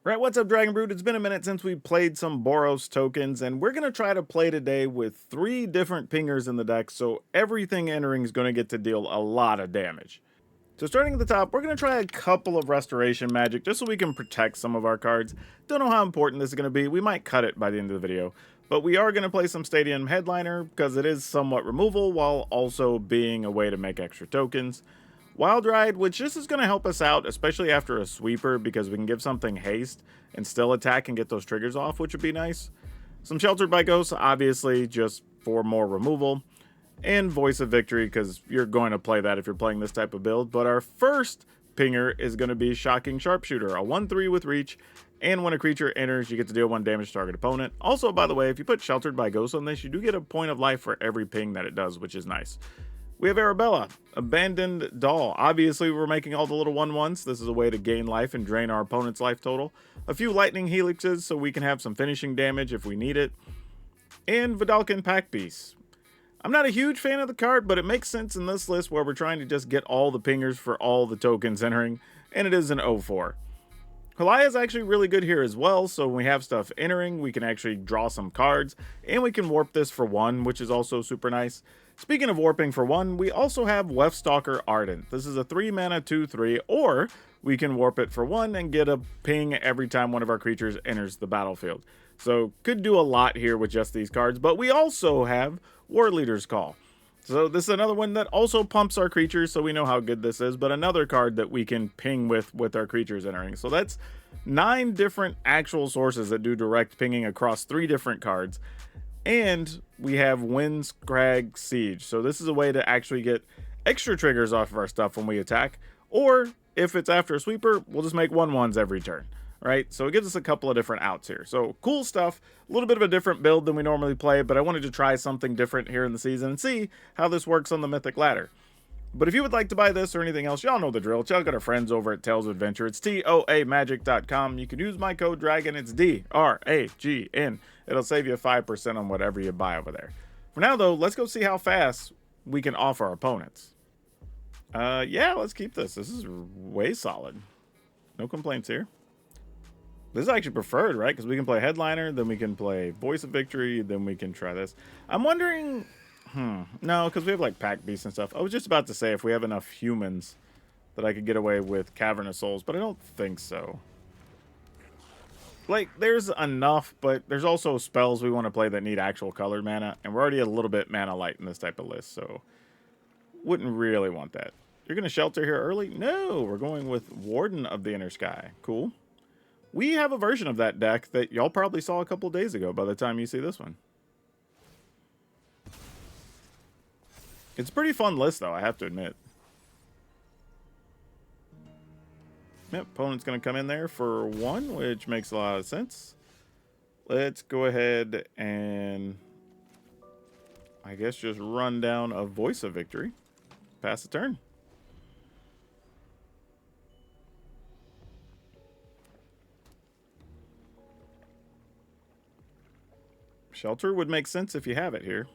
Right, what's up, Dragon Brood? It's been a minute since we played some Boros tokens, and we're going to try to play today with 3 different pingers in the deck, so everything entering is going to get to deal a lot of damage. So starting at the top, we're going to try a couple of Restoration Magic, just so we can protect some of our cards. Don't know how important this is going to be. We might cut it by the end of the video. But we are going to play some Stadium Headliner, because it is somewhat removal, while also being a way to make extra tokens. Wild Ride, which this is going to help us out, especially after a sweeper, because we can give something haste and still attack and get those triggers off, which would be nice. Some Sheltered by Ghosts, obviously, just for more removal. And Voice of Victory, because you're going to play that if you're playing this type of build. But our first pinger is going to be Shocking Sharpshooter, a 1/3 with reach. And when a creature enters, you get to deal 1 damage to target opponent. Also, by the way, if you put Sheltered by Ghosts on this, you do get a point of life for every ping that it does, which is nice. We have Arabella, Abandoned Doll. Obviously, we're making all the little 1/1s. This is a way to gain life and drain our opponent's life total. A few Lightning Helixes so we can have some finishing damage if we need it. And Vidalcan Pack Piece. I'm not a huge fan of the card, but it makes sense in this list where we're trying to just get all the pingers for all the tokens entering, and it is an 0/4. Halaya is actually really good here as well, so when we have stuff entering, we can actually draw some cards, and we can warp this for 1, which is also super nice. Speaking of warping for 1, we also have Weftstalker Ardent. This is a 3 mana 2/3, or we can warp it for 1 and get a ping every time one of our creatures enters the battlefield. So could do a lot here with just these cards, but we also have War Leader's Call. So this is another one that also pumps our creatures, so we know how good this is, but another card that we can ping with our creatures entering. So that's 9 different actual sources that do direct pinging across 3 different cards. And we have Windscrag Siege. So this is a way to actually get extra triggers off of our stuff when we attack. Or if it's after a sweeper, we'll just make 1/1s every turn. Right? So it gives us a couple of different outs here. So cool stuff. A little bit of a different build than we normally play, but I wanted to try something different here in the season and see how this works on the Mythic ladder. But if you would like to buy this or anything else, y'all know the drill. Check out our friends over at Tales of Adventure. It's TOAMagic.com. You can use my code DRAGON. It's DRAGN. It'll save you 5% on whatever you buy over there. For now, though, let's go see how fast we can off our opponents. Yeah, let's keep this. This is way solid. No complaints here. This is actually preferred, right? Because we can play Headliner, then we can play Voice of Victory, then we can try this. I'm wondering... No, because we have like Pack Beasts and stuff. I was just about to say if we have enough humans that I could get away with Cavern of Souls, but I don't think so. Like, there's enough, but there's also spells we want to play that need actual colored mana, and we're already a little bit mana light in this type of list, so wouldn't really want that. You're going to Shelter here early? No, we're going with Warden of the Inner Sky. Cool. We have a version of that deck that y'all probably saw a couple days ago by the time you see this one. It's a pretty fun list, though, I have to admit. Yep, opponent's going to come in there for 1, which makes a lot of sense. Let's go ahead and, I guess, just run down a Voice of Victory. Pass the turn. Shelter would make sense if you have it here.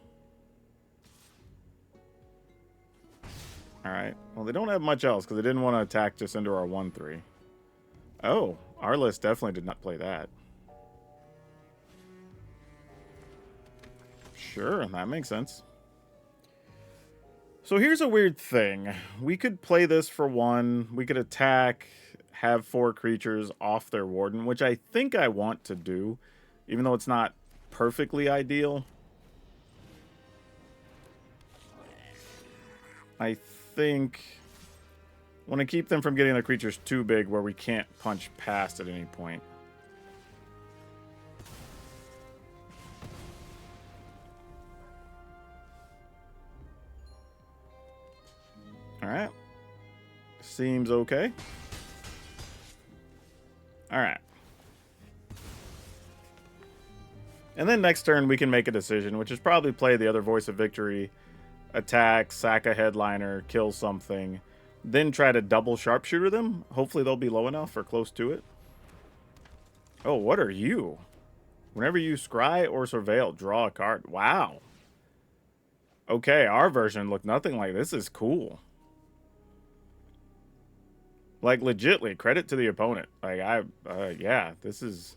Alright, well, they don't have much else because they didn't want to attack just into our 1/3. Oh, our list definitely did not play that. Sure, that makes sense. So here's a weird thing. We could play this for 1. We could attack, have 4 creatures off their Warden, which I think I want to do, even though it's not perfectly ideal. I think I want to keep them from getting their creatures too big where we can't punch past at any point. Alright. Seems okay. Alright. And then next turn we can make a decision, which is probably play the other Voice of Victory, attack, sack a Headliner, kill something, then try to double Sharpshooter them. Hopefully they'll be low enough or close to it. Oh, what are you? Whenever you scry or surveil, draw a card. Wow. Okay, our version looked nothing like this. Is cool. Like, legitly, credit to the opponent. Like, yeah, this is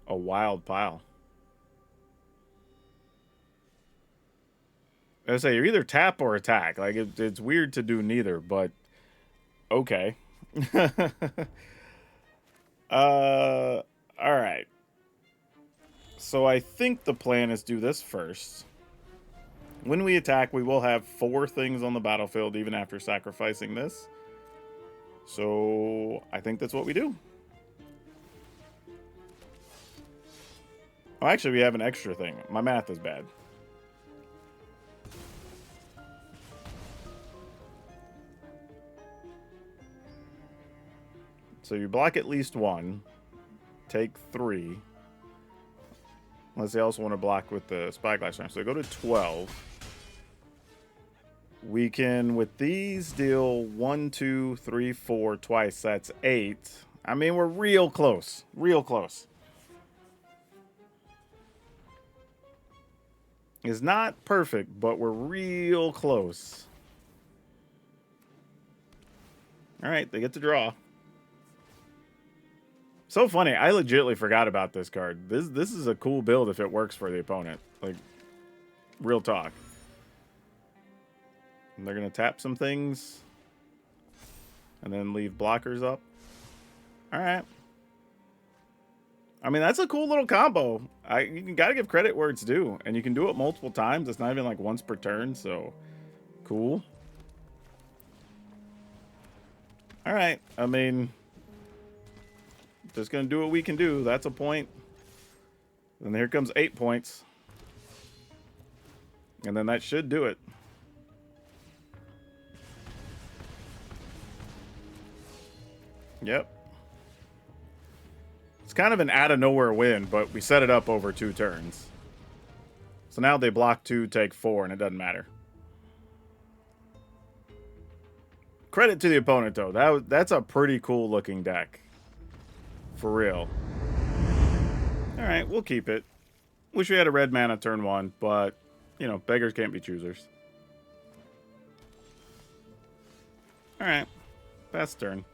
a wild pile. I say, you're either tap or attack. Like, it's weird to do neither, but okay. Alright. So I think the plan is do this first. When we attack, we will have 4 things on the battlefield, even after sacrificing this. So I think that's what we do. Oh, actually, we have an extra thing. My math is bad. So you block at least 1. Take 3. Unless they also want to block with the Spyglass Charm. So go to 12. We can, with these, deal 1, 2, 3, 4 twice. That's 8. I mean, we're real close. Real close. It's not perfect, but we're real close. Alright, they get to draw. So funny, I legitimately forgot about this card. This is a cool build if it works for the opponent. Like, real talk. And they're going to tap some things. And then leave blockers up. Alright. I mean, that's a cool little combo. You got to give credit where it's due. And you can do it multiple times. It's not even like once per turn, so cool. Alright, I mean, just going to do what we can do. That's a point. And here comes 8 points. And then that should do it. Yep. It's kind of an out-of-nowhere win, but we set it up over 2 turns. So now they block 2, take 4, and it doesn't matter. Credit to the opponent, though. That's a pretty cool-looking deck. For real. Alright, we'll keep it. Wish we had a red mana turn 1, but, you know, beggars can't be choosers. Alright. Pass turn.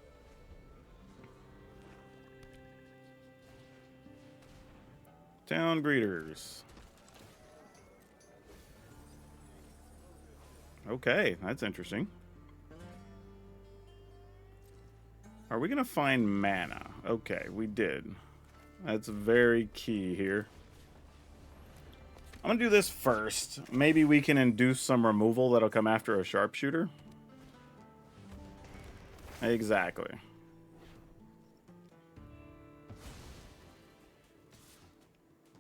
Town Greeters. Okay, that's interesting. Are we going to find mana? Okay, we did. That's very key here. I'm going to do this first. Maybe we can induce some removal that'll come after a sharpshooter. Exactly.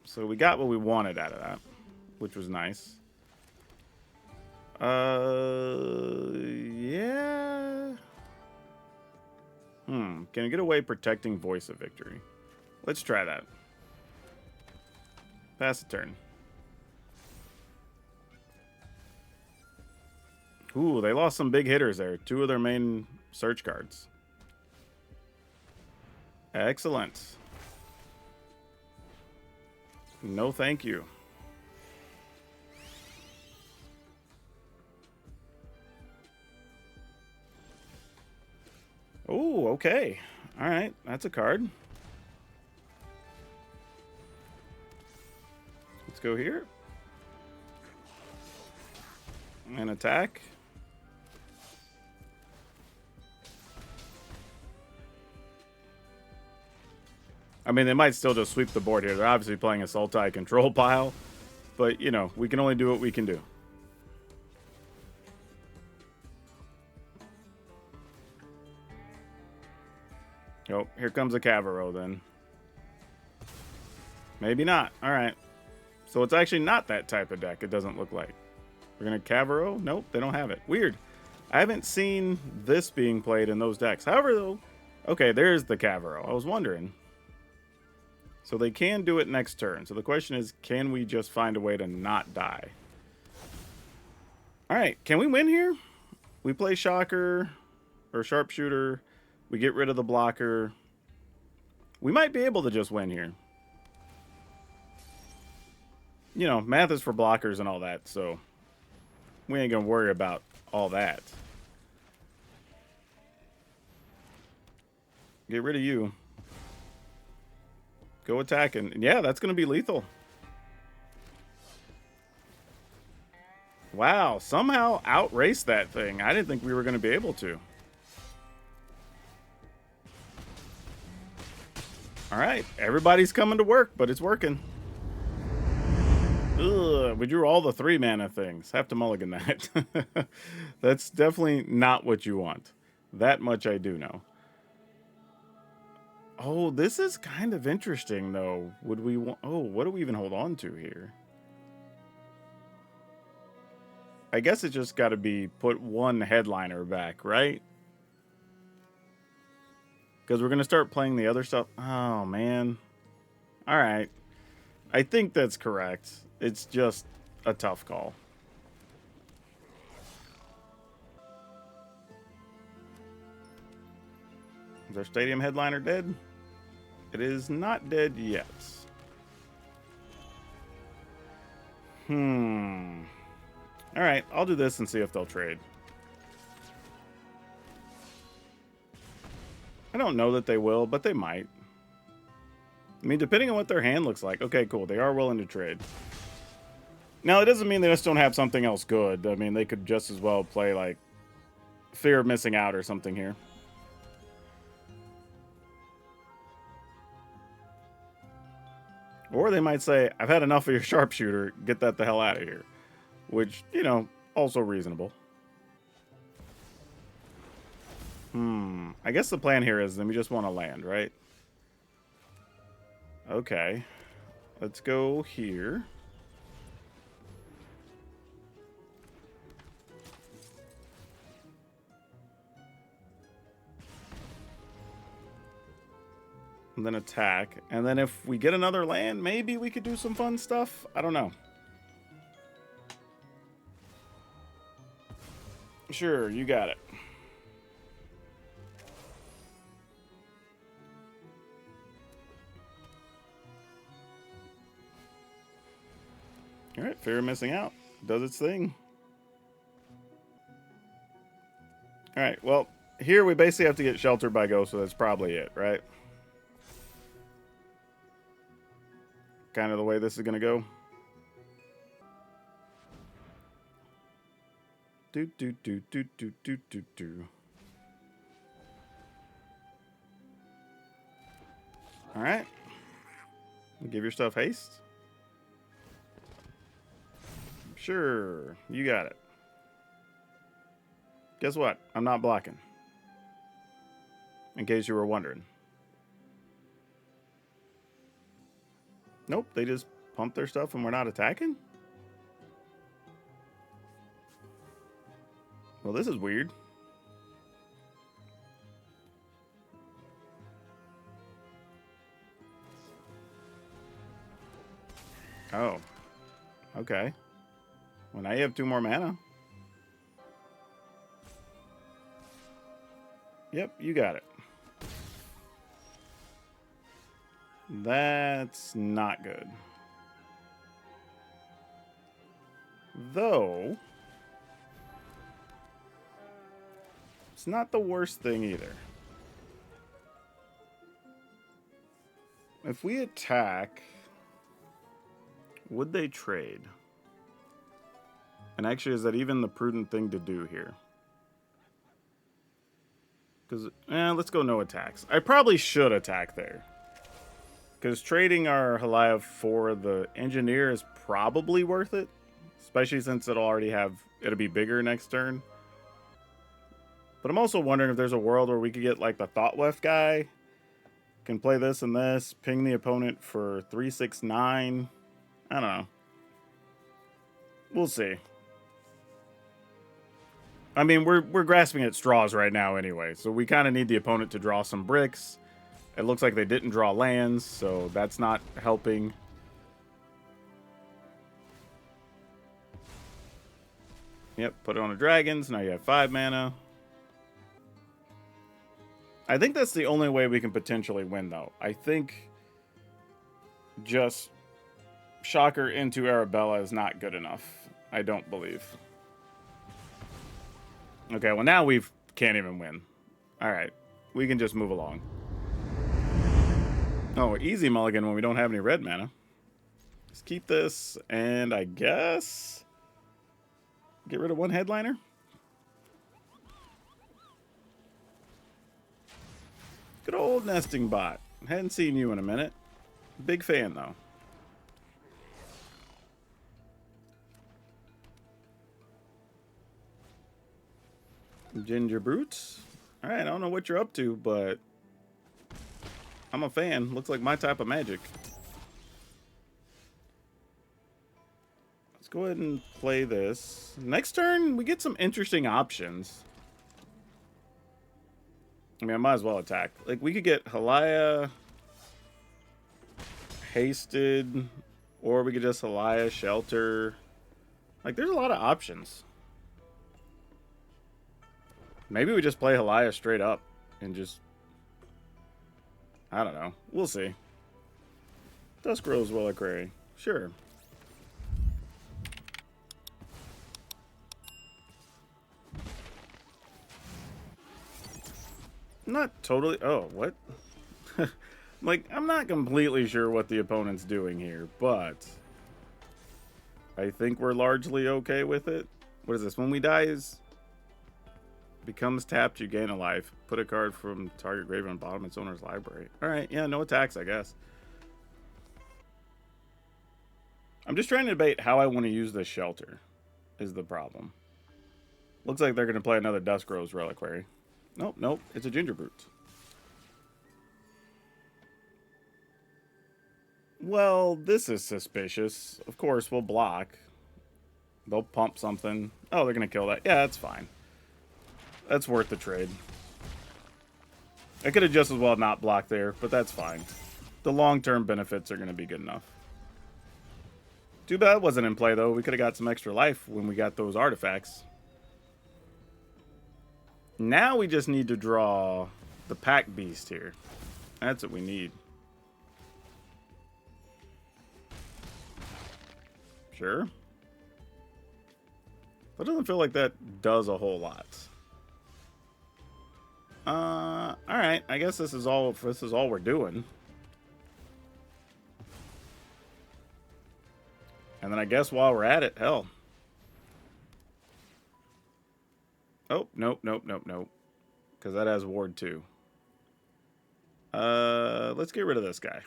So we got what we wanted out of that, which was nice. Yeah. Can I get away protecting Voice of Victory? Let's try that. Pass the turn. Ooh, they lost some big hitters there. 2 of their main search cards. Excellent. No, thank you. Oh, okay. All right, that's a card. Let's go here. And attack. I mean, they might still just sweep the board here. They're obviously playing a Sultai Control pile. But, you know, we can only do what we can do. Oh, here comes a Cavero then. Maybe not. All right. So it's actually not that type of deck, it doesn't look like. We're going to Cavero? Nope, they don't have it. Weird. I haven't seen this being played in those decks. However, though, okay, there's the Cavero. I was wondering. So they can do it next turn. So the question is, can we just find a way to not die? All right, can we win here? We play Shocker or Sharpshooter. We get rid of the blocker. We might be able to just win here. You know, math is for blockers and all that, so we ain't gonna worry about all that. Get rid of you. Go attacking. Yeah, that's going to be lethal. Wow, somehow outrace that thing. I didn't think we were going to be able to. All right, everybody's coming to work, but it's working. Ugh, we drew all the 3 mana things. Have to mulligan that. That's definitely not what you want. That much I do know. Oh, this is kind of interesting, though. Would we want... Oh, what do we even hold on to here? I guess it just got to be put 1 headliner back, right? Because we're going to start playing the other stuff. Oh, man. All right. I think that's correct. It's just a tough call. Is our stadium headliner dead? It is not dead yet. All right, I'll do this and see if they'll trade. I don't know that they will, but they might. I mean, depending on what their hand looks like. Okay, cool. They are willing to trade. Now, it doesn't mean they just don't have something else good. I mean, they could just as well play, like, Fear of Missing Out or something here. Or they might say, I've had enough of your sharpshooter. Get that the hell out of here. Which, you know, also reasonable. I guess the plan here is then we just want to land, right? Okay. Let's go here. And then attack. And then if we get another land, maybe we could do some fun stuff. I don't know. Sure, you got it. All right, Fear of Missing Out does its thing. All right, well, here we basically have to get sheltered by Ghost, so that's probably it, right? Kind of the way this is going to go. Do. All right. Give your stuff haste. Sure, you got it. Guess what? I'm not blocking. In case you were wondering. Nope, they just pump their stuff and we're not attacking? Well, this is weird. Oh. Okay. Well, now you have 2 more mana. Yep, you got it. That's not good. Though, it's not the worst thing either. If we attack, would they trade? And actually, is that even the prudent thing to do here? Because, let's go no attacks. I probably should attack there. Because trading our Halaya for the Engineer is probably worth it. Especially since it'll be bigger next turn. But I'm also wondering if there's a world where we could get like the Thoughtweft guy. Can play this and this. Ping the opponent for 3/6/9. I don't know. We'll see. I mean, we're grasping at straws right now anyway. So we kind of need the opponent to draw some bricks. It looks like they didn't draw lands, so that's not helping. Yep, put it on the dragons. Now you have 5 mana. I think that's the only way we can potentially win, though. I think just Shocker into Arabella is not good enough. I don't believe. Okay, well now we can't even win. All right, we can just move along. Oh, easy mulligan when we don't have any red mana. Let's keep this, and I guess get rid of one headliner. Good old nesting bot. Hadn't seen you in a minute. Big fan, though. Ginger Brutes. Alright, I don't know what you're up to, but I'm a fan. Looks like my type of magic. Let's go ahead and play this. Next turn, we get some interesting options. I mean, I might as well attack. Like, we could get Halaya hasted, or we could just Halaya shelter. Like, there's a lot of options. Maybe we just play Halaya straight up and just... I don't know. We'll see. Dusk Rose Reliquary. Sure. Not totally... Oh, what? Like, I'm not completely sure what the opponent's doing here, but... I think we're largely okay with it. What is this? When we die is... Becomes tapped, you gain a life. Put a card from target graveyard on bottom of its owner's library. Alright, yeah, no attacks, I guess. I'm just trying to debate how I want to use this shelter, is the problem. Looks like they're going to play another Dusk Rose Reliquary. Nope, nope, it's a Ginger Brute. Well, this is suspicious. Of course, we'll block. They'll pump something. Oh, they're going to kill that. Yeah, that's fine. That's worth the trade. I could have just as well not blocked there, but that's fine. The long-term benefits are going to be good enough. Too bad it wasn't in play, though. We could have got some extra life when we got those artifacts. Now we just need to draw the Pack Beast here. That's what we need. Sure. That doesn't feel like that does a whole lot. Alright, I guess this is all we're doing. And then I guess while we're at it, hell. Oh, nope, nope, nope, nope. Because that has Ward 2. Let's get rid of this guy.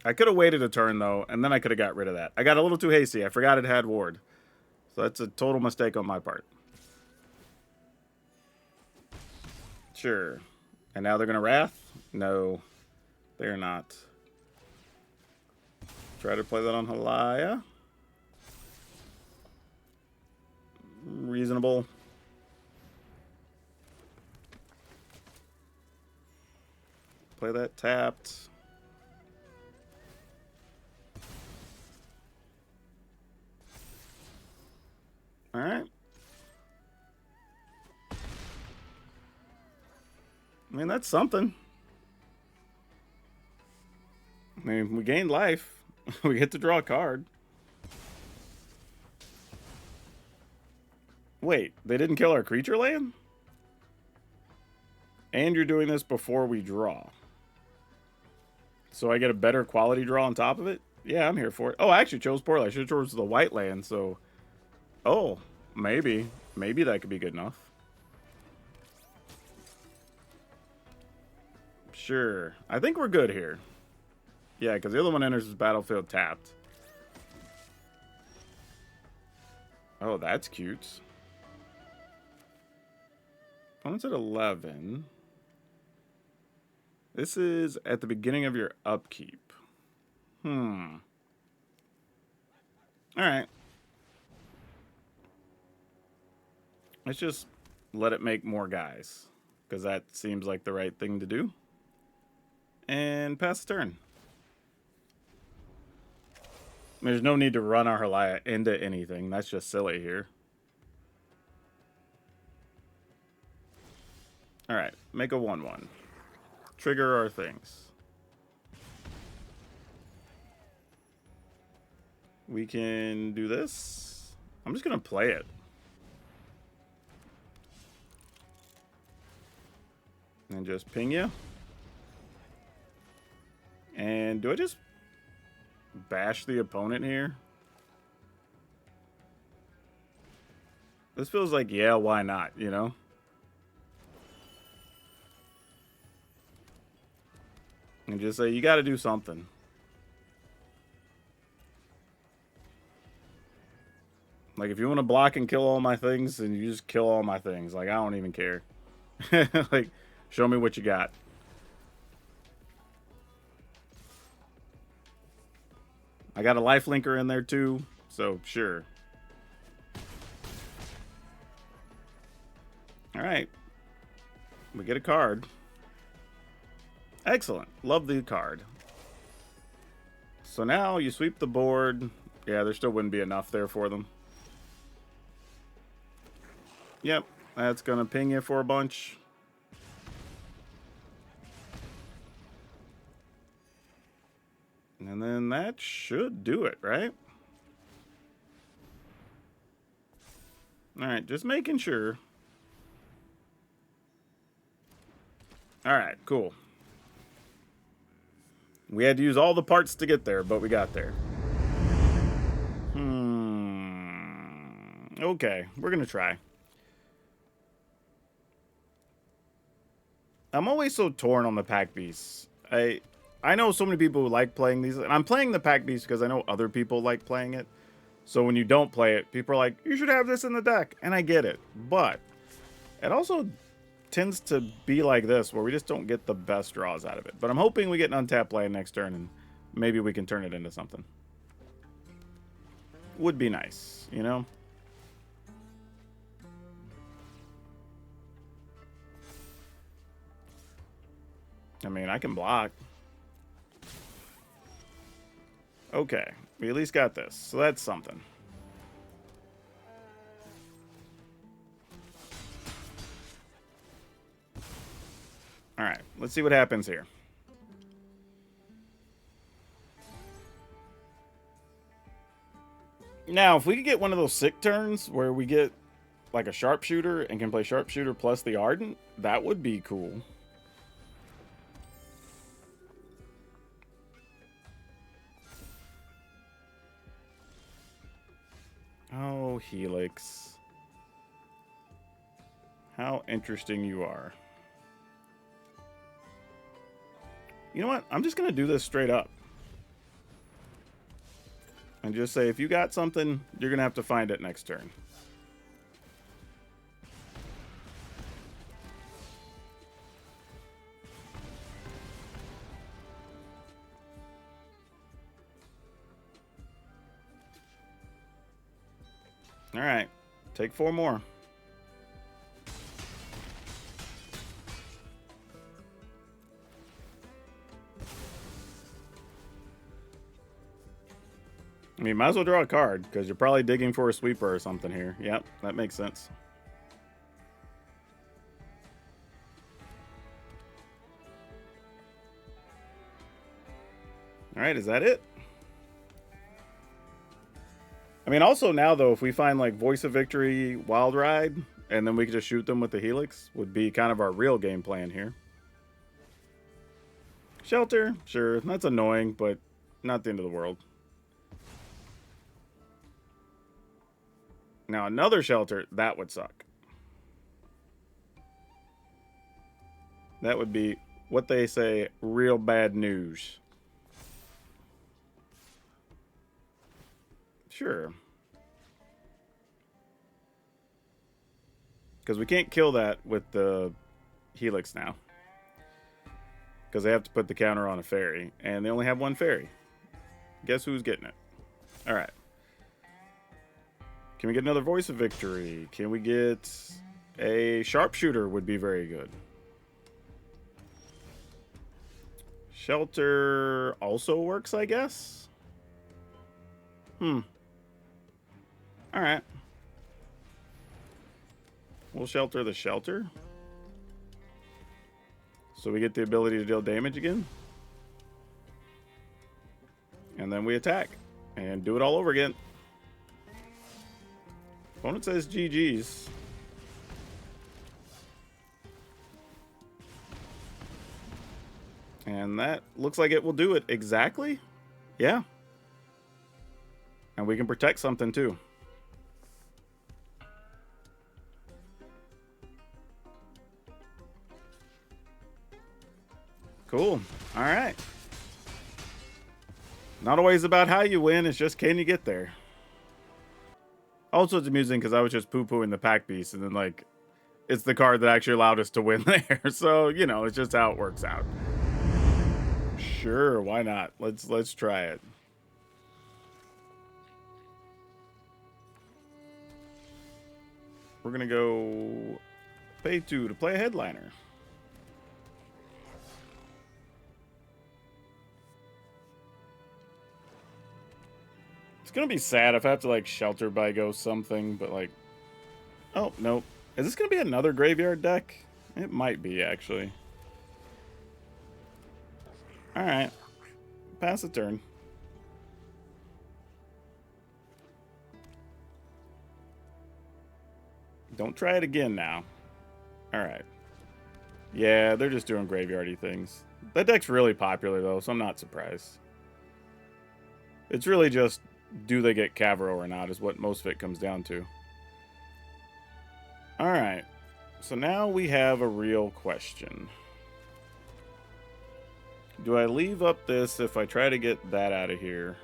I could have waited a turn, though, and then I could have got rid of that. I got a little too hasty. I forgot it had Ward. So that's a total mistake on my part. Sure. And now they're going to Wrath? No, they're not. Try to play that on Halaya. Reasonable. Play that tapped. All right. I mean, that's something. I mean, we gained life. We get to draw a card. Wait, they didn't kill our creature land? And you're doing this before we draw. So I get a better quality draw on top of it? Yeah, I'm here for it. Oh, I actually chose poorly. I should have chosen the white land, so... Oh, maybe. Maybe that could be good enough. Sure. I think we're good here. Yeah, because the other one enters the battlefield tapped. Oh, that's cute. Opponent's at 11. This is at the beginning of your upkeep. Alright. Let's just let it make more guys, because that seems like the right thing to do. And pass the turn. There's no need to run our Halaya into anything. That's just silly here. Alright, make a 1/1. Trigger our things. We can do this. I'm just going to play it. And just ping you. And do I just bash the opponent here? This feels like, yeah, why not, you know? And just say, you got to do something. Like, if you want to block and kill all my things, then you just kill all my things. Like, I don't even care. Like, show me what you got. I got a lifelinker in there, too. So, sure. Alright. We get a card. Excellent. Love the card. So now you sweep the board. Yeah, there still wouldn't be enough there for them. Yep, that's going to ping you for a bunch. And then that should do it, right? Alright, just making sure. Alright, cool. We had to use all the parts to get there, but we got there. Okay, we're going to try. I'm always so torn on the pack beasts. I know so many people who like playing these, and I'm playing the pack beast because I know other people like playing it. So when you don't play it, people are like, you should have this in the deck, and I get it. But it also tends to be like this, where we just don't get the best draws out of it. But I'm hoping we get an untapped land next turn, and maybe we can turn it into something. Would be nice, you know? I mean, I can block. Okay, we at least got this, so that's something. Alright, let's see what happens here. Now, if we could get one of those sick turns where we get like a sharpshooter and can play sharpshooter plus the Ardent, that would be cool. Oh, Helix. How interesting you are. You know what? I'm just going to do this straight up. And just say, if you got something, you're going to have to find it next turn. All right. Take 4 more. I mean, might as well draw a card, because you're probably digging for a sweeper or something here. Yep, that makes sense. Alright, is that it? I mean, also now, though, if we find, like, Voice of Victory, Wild Ride, and then we can just shoot them with the Helix, would be kind of our real game plan here. Shelter, sure, that's annoying, but not the end of the world. Now, another shelter, that would suck. That would be, what they say, real bad news. Sure. Because we can't kill that with the Helix now. Because they have to put the counter on a fairy. And they only have 1 fairy. Guess who's getting it? Alright. Can we get another Voice of Victory? Can we get a Sharpshooter? Would be very good. Shelter also works, I guess? Alright. We'll shelter the shelter. So we get the ability to deal damage again. And then we attack. And do it all over again. Opponent says GG's. And that looks like it will do it exactly. Yeah. And we can protect something too. Cool. All right. Not always about how you win, it's just can you get there. Also, it's amusing because I was just poo-pooing the pack piece, and then, like, it's the card that actually allowed us to win there. So, you know, it's just how it works out. Sure, why not? Let's try it. We're gonna go pay 2 to play a headliner. It's gonna be sad if I have to, like, shelter by go something, but, like, oh nope. Is this gonna be another graveyard deck? It might be, actually. All right, pass the turn. Don't try it again now. All right. Yeah, they're just doing graveyardy things. That deck's really popular, though, so I'm not surprised. It's really just, do they get Cavro or not, is what most of it comes down to. All right. So now we have a real question. Do I leave up this if I try to get that out of here?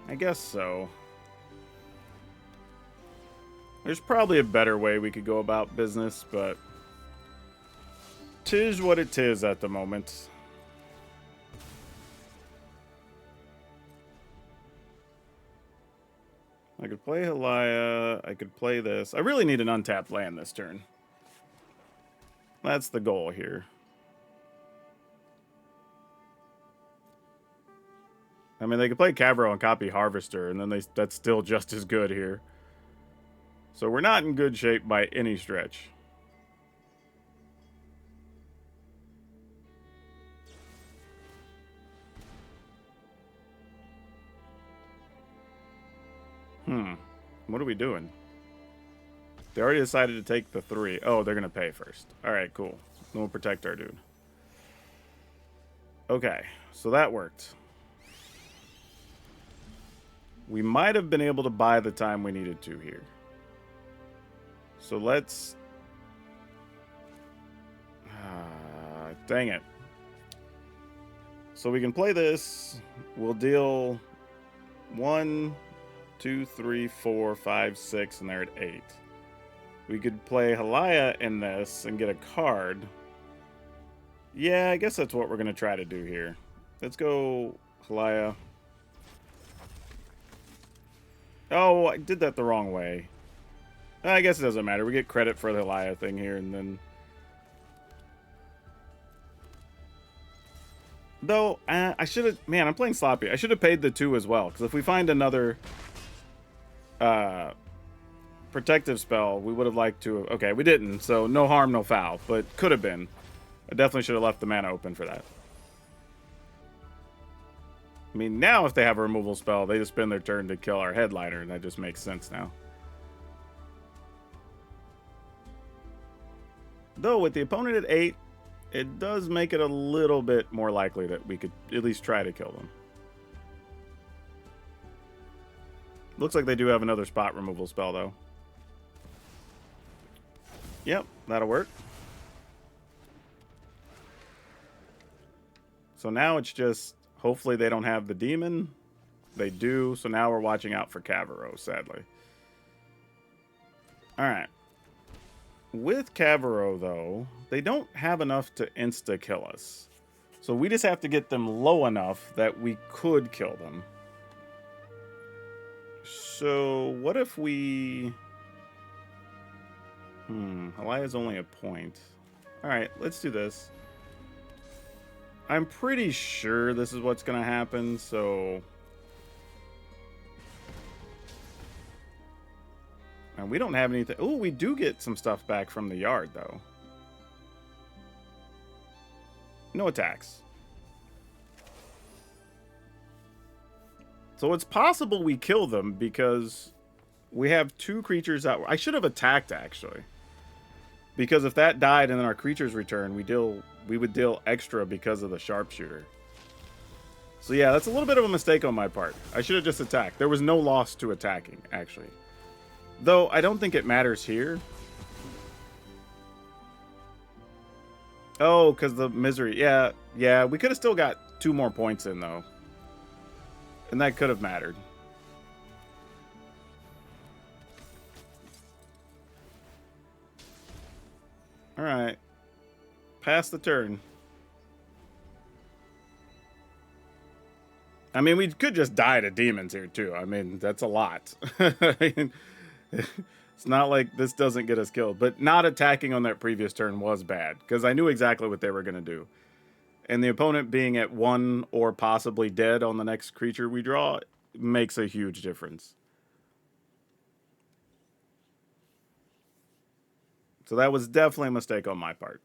I guess so. There's probably a better way we could go about business, but 'tis what it is at the moment. I could play Halaya. I could play this. I really need an untapped land this turn. That's the goal here. I mean, they could play Cavro and copy Harvester, and then that's still just as good here. So we're not in good shape by any stretch. What are we doing? They already decided to take the 3. Oh, they're going to pay first. All right, cool. Then we'll protect our dude. Okay, so that worked. We might have been able to buy the time we needed to here. So let's... dang it. So we can play this. We'll deal 1, 2, 3, 4, 5, 6, and they're at 8. We could play Halaya in this and get a card. Yeah, I guess that's what we're going to try to do here. Let's go Halaya. Oh, I did that the wrong way. I guess it doesn't matter. We get credit for the Halaya thing here, and then... Though, I should have... Man, I'm playing sloppy. I should have paid the 2 as well, because if we find another... protective spell, we would have liked to... Okay, we didn't, so no harm, no foul, but could have been. I definitely should have left the mana open for that. I mean, now if they have a removal spell, they just spend their turn to kill our headliner, and that just makes sense now. Though, with the opponent at 8, it does make it a little bit more likely that we could at least try to kill them. Looks like they do have another spot removal spell, though. Yep, that'll work. So now it's just, hopefully they don't have the demon. They do, so now we're watching out for Cavro, sadly. Alright. With Cavro, though, they don't have enough to insta-kill us. So we just have to get them low enough that we could kill them. So what if we... Halaya's only a point. Alright, let's do this. I'm pretty sure this is what's going to happen, so... And we don't have anything... Oh, we do get some stuff back from the yard, though. No attacks. So it's possible we kill them because we have 2 creatures that... I should have attacked, actually. Because if that died and then our creatures return, we would deal extra because of the sharpshooter. So yeah, that's a little bit of a mistake on my part. I should have just attacked. There was no loss to attacking, actually. Though I don't think it matters here. Oh, because the misery. Yeah, we could have still got 2 more points in, though. And that could have mattered. Alright. Pass the turn. I mean, we could just die to demons here, too. I mean, that's a lot. It's not like this doesn't get us killed. But not attacking on that previous turn was bad. Because I knew exactly what they were going to do. And the opponent being at 1 or possibly dead on the next creature we draw makes a huge difference. So that was definitely a mistake on my part.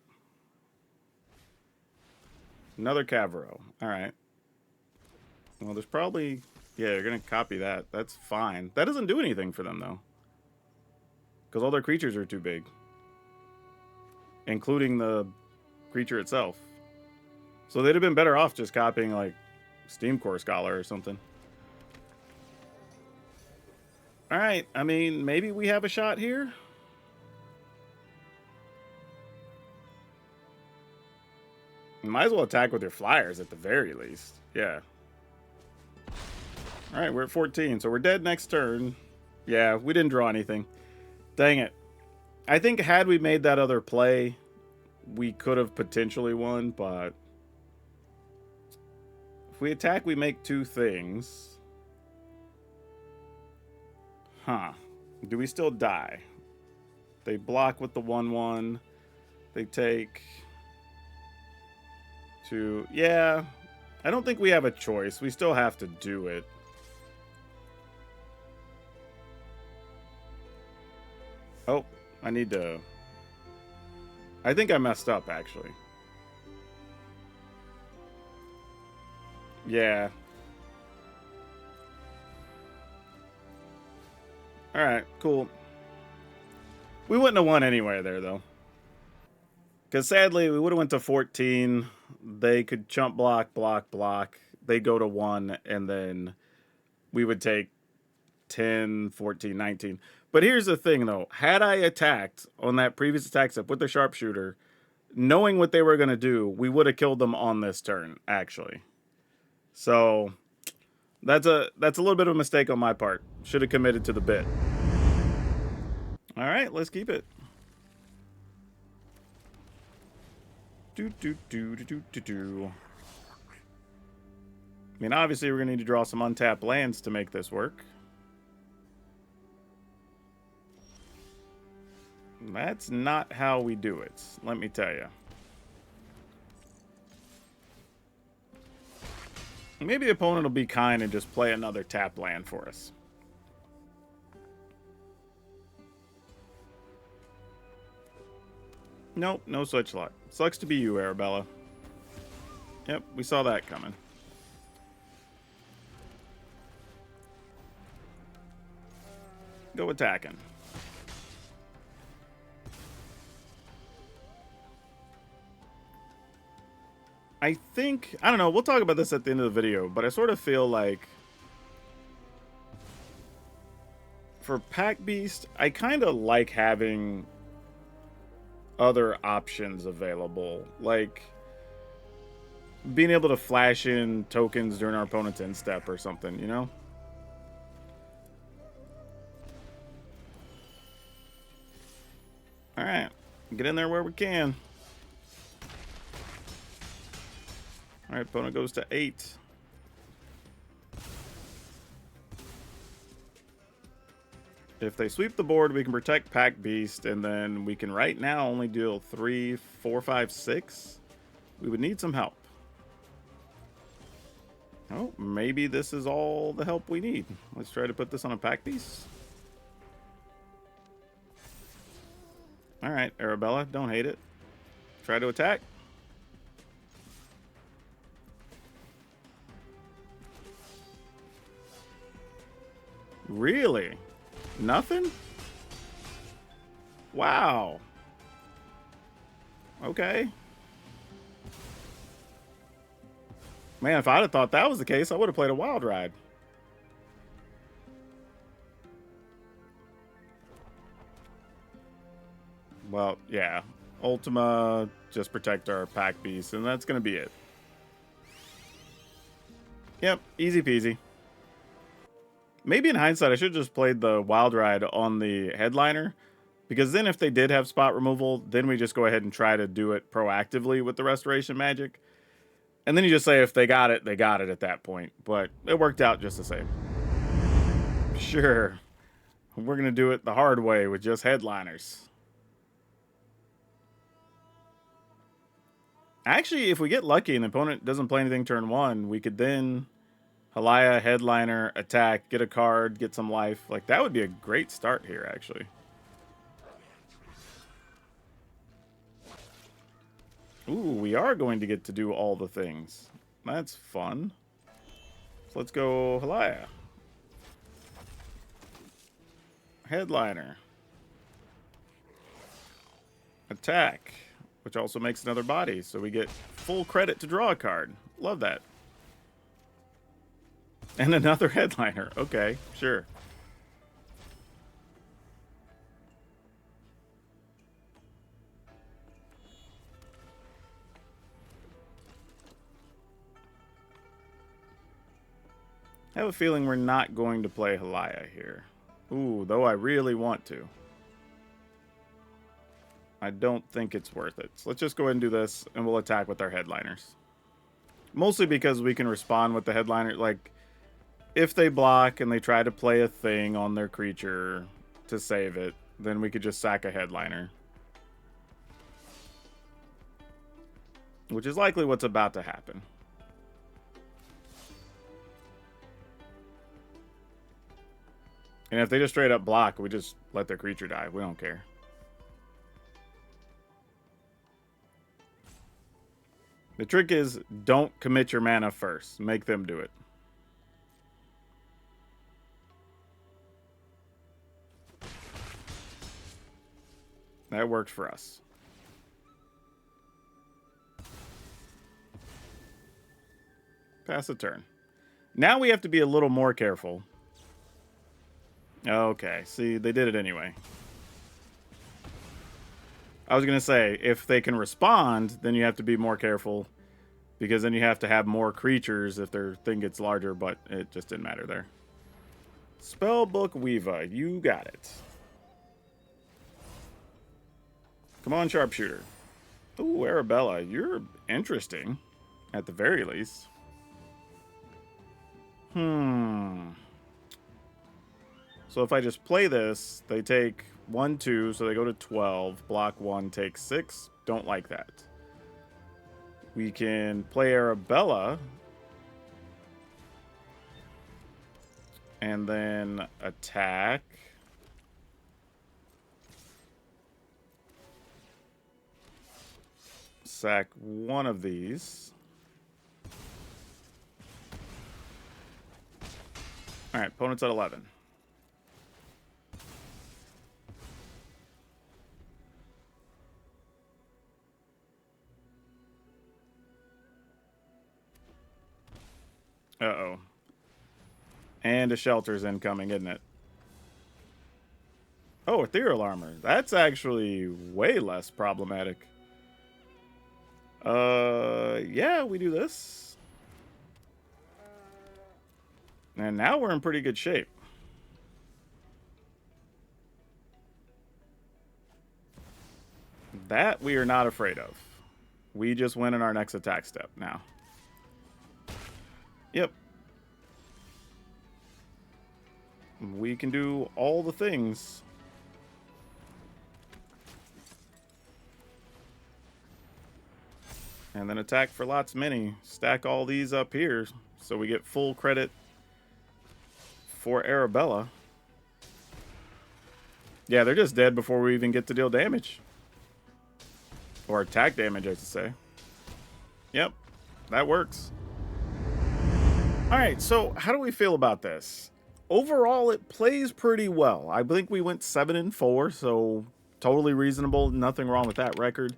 Another Cavero. Alright. Well, there's probably... Yeah, you're going to copy that. That's fine. That doesn't do anything for them, though. Because all their creatures are too big. Including the creature itself. So they'd have been better off just copying, like, Steam Core Scholar or something. Alright, I mean, maybe we have a shot here? You might as well attack with your flyers at the very least. Yeah. Alright, we're at 14, so we're dead next turn. Yeah, we didn't draw anything. Dang it. I think had we made that other play, we could have potentially won, but... If we attack, we make 2 things. Huh. Do we still die? They block with the 1/1. They take... 2. Yeah. I don't think we have a choice. We still have to do it. Oh, I need to... I think I messed up, actually. Yeah. Alright, cool. We wouldn't have won anyway there, though. Because sadly, we would have went to 14. They could chump block, block, block. They go to 1, and then we would take 10, 14, 19. But here's the thing, though. Had I attacked on that previous attack step with the sharpshooter, knowing what they were going to do, we would have killed them on this turn, actually. So, that's a little bit of a mistake on my part. Should have committed to the bit. Alright, let's keep it. I mean, obviously, we're going to need to draw some untapped lands to make this work. That's not how we do it, let me tell you. Maybe the opponent will be kind and just play another tap land for us. Nope, no such luck. Sucks to be you, Arabella. Yep, we saw that coming. Go attacking. I think, I don't know, we'll talk about this at the end of the video, but I sort of feel like for Pack Beast, I kind of like having other options available, like being able to flash in tokens during our opponent's end step or something, you know? Alright, get in there where we can. Alright, opponent goes to 8. If they sweep the board, we can protect Pack Beast, and then we can right now only deal 3, 4, 5, 6. We would need some help. Oh, maybe this is all the help we need. Let's try to put this on a Pack Beast. Alright, Arabella, don't hate it. Try to attack. Really? Nothing? Wow. Okay. Man, if I'd have thought that was the case, I would have played a Wild Ride. Well, yeah. Ultima, just protect our pack beast, and that's going to be it. Yep, easy peasy. Maybe in hindsight, I should have just played the Wild Ride on the headliner, because then if they did have spot removal, then we just go ahead and try to do it proactively with the Restoration Magic. And then you just say if they got it at that point. But it worked out just the same. Sure. We're going to do it the hard way with just headliners. Actually, if we get lucky and the opponent doesn't play anything turn 1, we could then Halaya, headliner, attack, get a card, get some life. Like, that would be a great start here, actually. Ooh, we are going to get to do all the things. That's fun. So let's go Halaya. Headliner. Attack, which also makes another body, so we get full credit to draw a card. Love that. And another headliner. Okay, sure. I have a feeling we're not going to play Halaya here. Ooh, though I really want to. I don't think it's worth it. So let's just go ahead and do this, and we'll attack with our headliners. Mostly because we can respond with the headliner. Like, if they block and they try to play a thing on their creature to save it, then we could just sack a headliner. Which is likely what's about to happen. And if they just straight up block, we just let their creature die. We don't care. The trick is, don't commit your mana first. Make them do it. That worked for us. Pass the turn. Now we have to be a little more careful. Okay, see, they did it anyway. I was going to say, if they can respond, then you have to be more careful. Because then you have to have more creatures if their thing gets larger, but it just didn't matter there. Spellbook Weaver, you got it. Come on, Sharpshooter. Ooh, Arabella, you're interesting. At the very least. So if I just play this, they take 1, 2, so they go to 12. Block 1, take 6. Don't like that. We can play Arabella. And then attack. Sack one of these. Alright, opponent's at 11. Uh-oh. And a shelter's incoming, isn't it? Oh, ethereal armor. That's actually way less problematic. Yeah, we do this. And now we're in pretty good shape. That we are not afraid of. We just win in our next attack step now. Yep. We can do all the things. And then attack for lots many. Stack all these up here so we get full credit for Arabella. Yeah, they're just dead before we even get to deal damage. Or attack damage, I should say. Yep, that works. Alright, so how do we feel about this? Overall, it plays pretty well. I think we went 7-4, so totally reasonable. Nothing wrong with that record.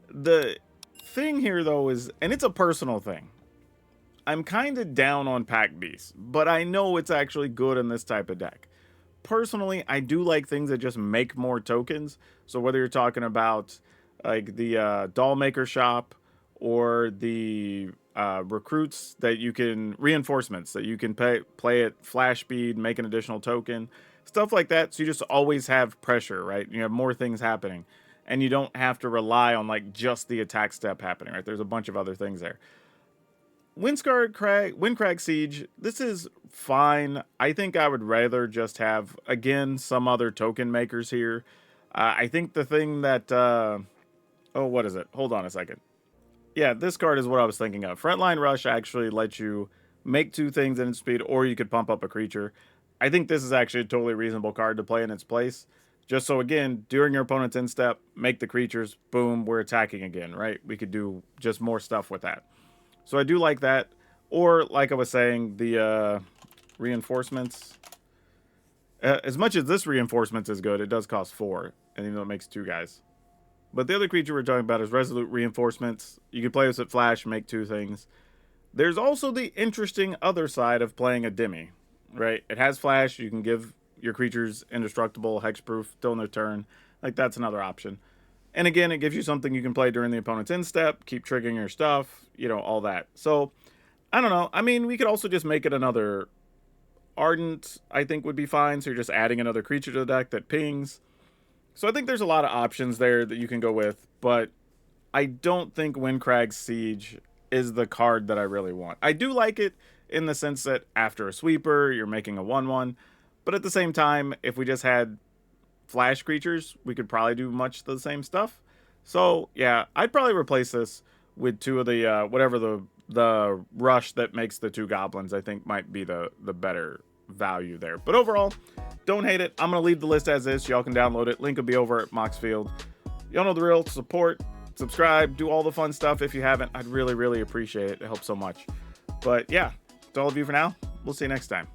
The thing here, though, is, and it's a personal thing, I'm kind of down on Pack Beast, but I know it's actually good in this type of deck. Personally, I do like things that just make more tokens. So whether you're talking about like the doll maker shop or the recruits that you can, reinforcements that you can play at flash speed, make an additional token, stuff like that. So you just always have pressure, right? You have more things happening and you don't have to rely on like just the attack step happening, right? There's a bunch of other things there. Windcrag Siege, this is fine. I think I would rather just have, again, some other token makers here. I think the thing that, oh, what is it? Hold on a second. Yeah, this card is what I was thinking of. Frontline Rush actually lets you make 2 things in its speed, or you could pump up a creature. I think this is actually a totally reasonable card to play in its place. Just so, again, during your opponent's end step, make the creatures, boom, we're attacking again, right? We could do just more stuff with that. So I do like that. Or, like I was saying, the reinforcements. As much as this reinforcements is good, it does cost 4. And even though it makes 2 guys. But the other creature we're talking about is Resolute Reinforcements. You can play this at Flash, make 2 things. There's also the interesting other side of playing a Demi, right? It has Flash. You can give your creatures indestructible, hexproof, till their turn. Like, that's another option. And again, it gives you something you can play during the opponent's end step, keep triggering your stuff, you know, all that. So, I don't know. I mean, we could also just make it another Ardent, I think would be fine. So you're just adding another creature to the deck that pings. So I think there's a lot of options there that you can go with, but I don't think Windcrag Siege is the card that I really want. I do like it in the sense that after a sweeper, you're making a 1/1, but at the same time, if we just had Flash creatures, we could probably do much the same stuff. So yeah, I'd probably replace this with 2 of the whatever the rush that makes the 2 goblins. I think might be the better value there. But overall, don't hate it. I'm gonna leave the list as is. Y'all can download it. Link will be over at Moxfield. Y'all know the real. Support, subscribe, do all the fun stuff. If you haven't, I'd really appreciate it. It helps so much. But yeah, to all of you for now. We'll see you next time.